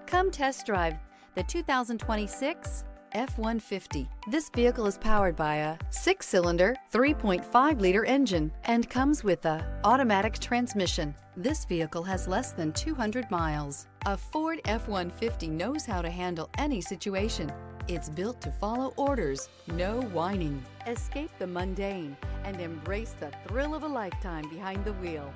Come test drive the 2026 F-150. This vehicle is powered by a 6-cylinder, 3.5-liter engine and comes with a automatic transmission. This vehicle has less than 200 miles. A Ford F-150 knows how to handle any situation. It's built to follow orders, no whining. Escape the mundane and embrace the thrill of a lifetime behind the wheel.